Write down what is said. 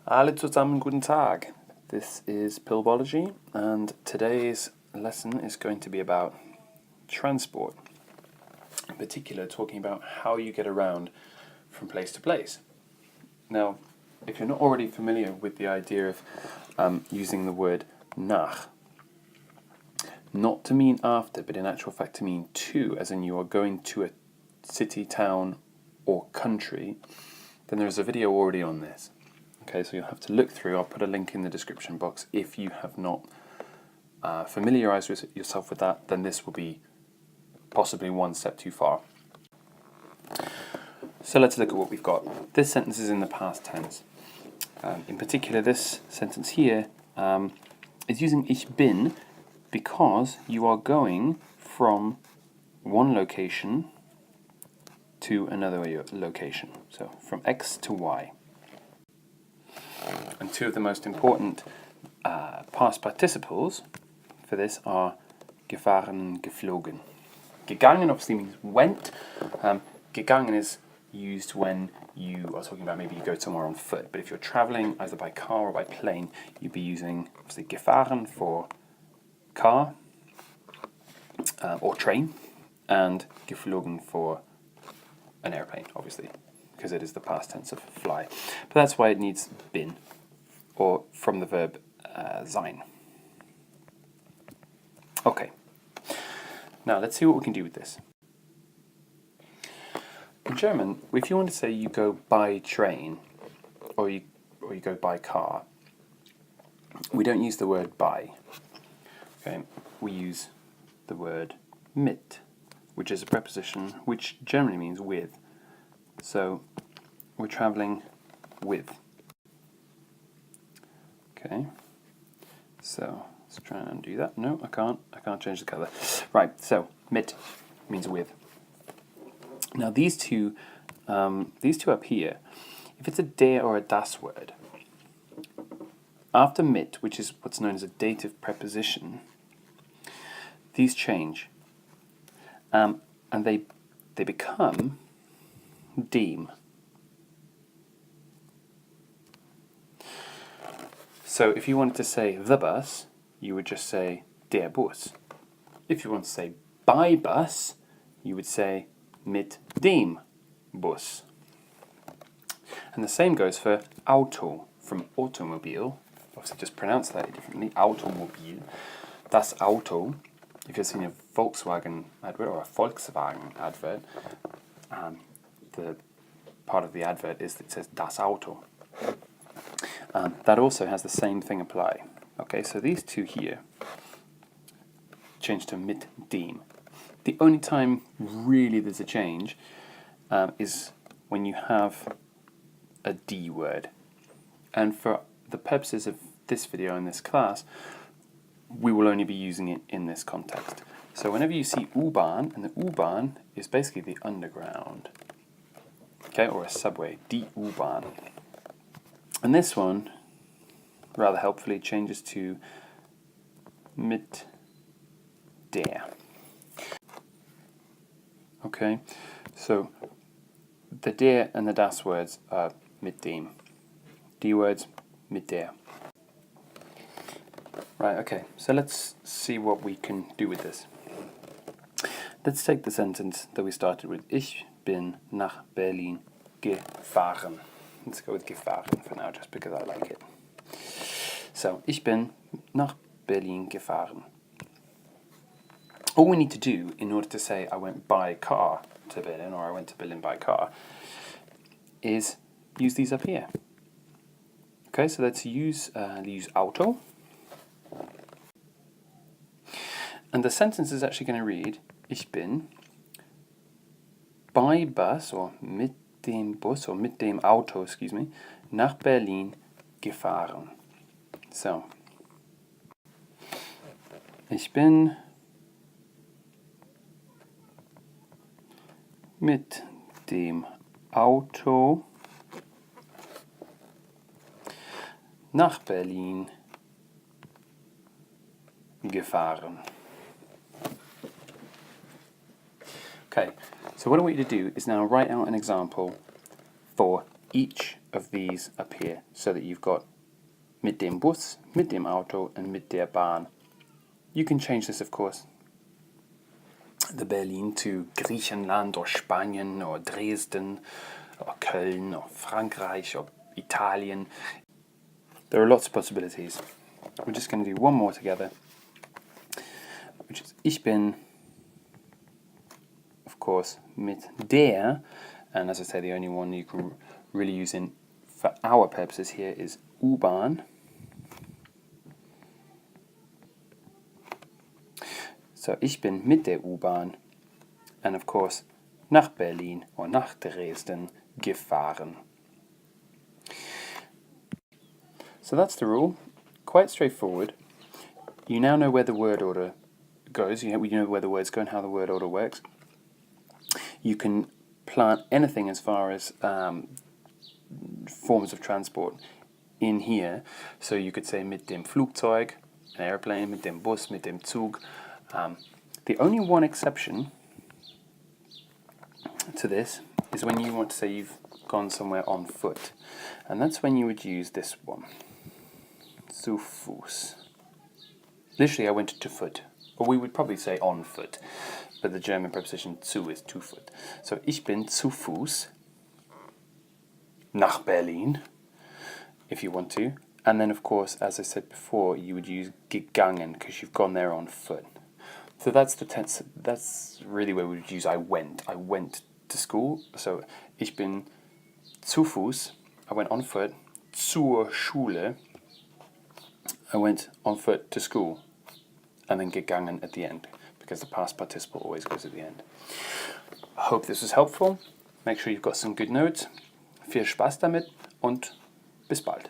Alle zusammen guten Tag. This is Pillbology, and today's lesson is going to be about transport. In particular, talking about how you get around from place to place. Now, if you're not already familiar with the idea of using the word nach, not to mean after, but in actual fact to mean to, as in you are going to a city, town, or country, then there's a video already on this. Okay, so you'll have to look through. I'll put a link in the description box. If you have not familiarized yourself with that, then this will be possibly one step too far. So let's look at what we've got. This sentence is in the past tense. In particular, this sentence here is using ich bin because you are going from one location to another location. So from X to Y. And two of the most important past participles for this are gefahren, geflogen. Gegangen obviously means went. Gegangen is used when you are talking about maybe you go somewhere on foot. But if you're traveling either by car or by plane, you'd be using obviously gefahren for car or train, and geflogen for an airplane, obviously, because it is the past tense of fly. But that's why it needs bin, or from the verb sein. Okay, now let's see what we can do with this. In German, if you want to say you go by train, or you go by car, we don't use the word by. Okay, we use the word mit, which is a preposition which generally means with. So we're traveling with. Okay, so let's try and undo that. No, I can't change the color. Right, so mit means with. Now these two up here, if it's a der or a das word, after mit, which is what's known as a dative preposition, these change, and they become dem. So if you wanted to say the bus, you would just say der Bus. If you want to say by bus, you would say mit dem Bus. And the same goes for Auto, from automobile. Obviously just pronounce that differently, Automobil. Das Auto. If you've seen a Volkswagen advert or a Volkswagen advert, the part of the advert is that it says das Auto. That also has the same thing apply. Okay, so these two here change to mit dem. The only time really there's a change is when you have a D word. And for the purposes of this video and this class, we will only be using it in this context. So whenever you see U-Bahn, and the U-Bahn is basically the underground, okay, or a subway, die U-Bahn. And this one, rather helpfully, changes to mit der. Okay, so the der and the das words are mit dem. D words, mit der. Right, okay, so let's see what we can do with this. Let's take the sentence that we started with. Ich bin nach Berlin gefahren. Let's go with gefahren for now, just because I like it. So, ich bin nach Berlin gefahren. All we need to do in order to say I went by car to Berlin, or I went to Berlin by car, is use these up here. Okay, so let's use Auto. And the sentence is actually going to read, ich bin by bus, or mit dem Bus, or mit dem Auto, excuse me, nach Berlin gefahren. So, ich bin mit dem Auto nach Berlin gefahren. Okay, so what I want you to do is now write out an example for each of these up here, so that you've got mit dem Bus, mit dem Auto, and mit der Bahn. You can change this, of course, the Berlin to Griechenland or Spanien or Dresden or Köln or Frankreich or Italien. There are lots of possibilities. We're just going to do one more together, which is ich bin, of course, mit der, and as I say, the only one you can really use in for our purposes here is U-Bahn. So ich bin mit der U-Bahn, and of course, nach Berlin or nach Dresden gefahren. So that's the rule. Quite straightforward. You now know where the word order goes. You know where the words go and how the word order works. You can plant anything as far as forms of transport in here. So you could say mit dem Flugzeug, an airplane, mit dem Bus, mit dem Zug. The only one exception to this is when you want to say you've gone somewhere on foot. And that's when you would use this one. Zu Fuß. Literally, I went to foot. Or we would probably say on foot. But the German preposition zu is to foot. So ich bin zu Fuß nach Berlin, if you want to. And then, of course, as I said before, you would use gegangen because you've gone there on foot. So that's the tense. That's really where we would use I went. I went to school. So ich bin zu Fuß. I went on foot. Zur Schule. I went on foot to school. And then gegangen at the end, because the past participle always goes at the end. I hope this was helpful. Make sure you've got some good notes. Viel Spaß damit und bis bald.